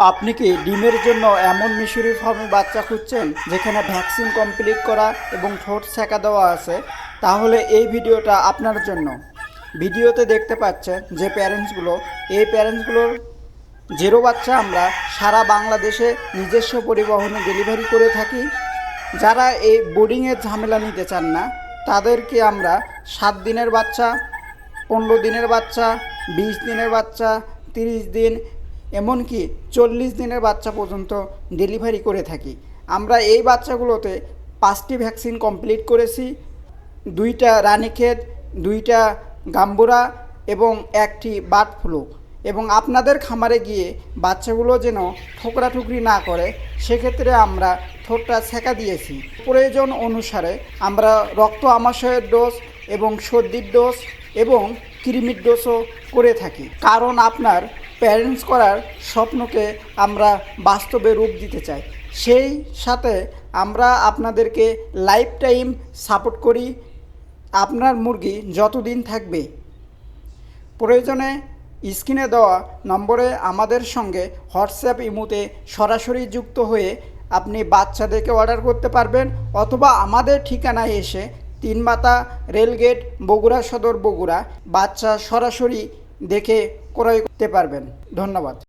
আপনি কি ডিমের জন্য এমন মিশরি ফার্মে বাচ্চা খুঁজছেন যেখানে ভ্যাকসিন কমপ্লিট করা এবং ঠোঁট সেঁকা দেওয়া আছে? তাহলে এই ভিডিওটা আপনার জন্য। ভিডিওতে দেখতে পাচ্ছেন যে প্যারেন্টসগুলোর জেরো বাচ্চা আমরা সারা বাংলাদেশে নিজস্ব পরিবহনে ডেলিভারি করে থাকি। যারা এই বোর্ডিংয়ের ঝামেলা নিতে চান না তাদেরকে আমরা 7 দিনের বাচ্চা, 15 দিনের বাচ্চা, 20 দিনের বাচ্চা, 30 দিন, এমনকি 40 দিনের বাচ্চা পর্যন্ত ডেলিভারি করে থাকি। আমরা এই বাচ্চাগুলোতে 5টি ভ্যাকসিন কমপ্লিট করেছি, 2টা রানীক্ষেত, 2টা গাম্বুরা এবং 1টি বার্ড ফ্লু। এবং আপনাদের খামারে গিয়ে বাচ্চাগুলো যেন ঠোকরাঠুকরি না করে সেক্ষেত্রে আমরা ঠোঁটটা সেঁকা দিয়েছি। প্রয়োজন অনুসারে আমরা রক্ত আমাশয়ের ডোজ এবং সর্দির ডোজ এবং কৃমির ডোজও করে থাকি, কারণ আপনার প্যারেন্টস করার স্বপ্নকে আমরা বাস্তবে রূপ দিতে চাই। সেই সাথে আমরা আপনাদেরকে লাইফ টাইম সাপোর্ট করি। আপনার মুরগি যতদিন থাকবে, প্রয়োজনে স্ক্রিনে দেওয়া নম্বরে আমাদের সঙ্গে হোয়াটসঅ্যাপ ইমোতে সরাসরি যুক্ত হয়ে আপনি বাচ্চাদেরকে অর্ডার করতে পারবেন, অথবা আমাদের ঠিকানায় এসে 3 মাথা রেলগেট, বগুড়া সদর, বগুড়া বাচ্চা সরাসরি দেখে ক্রয় করতে পারবেন। ধন্যবাদ।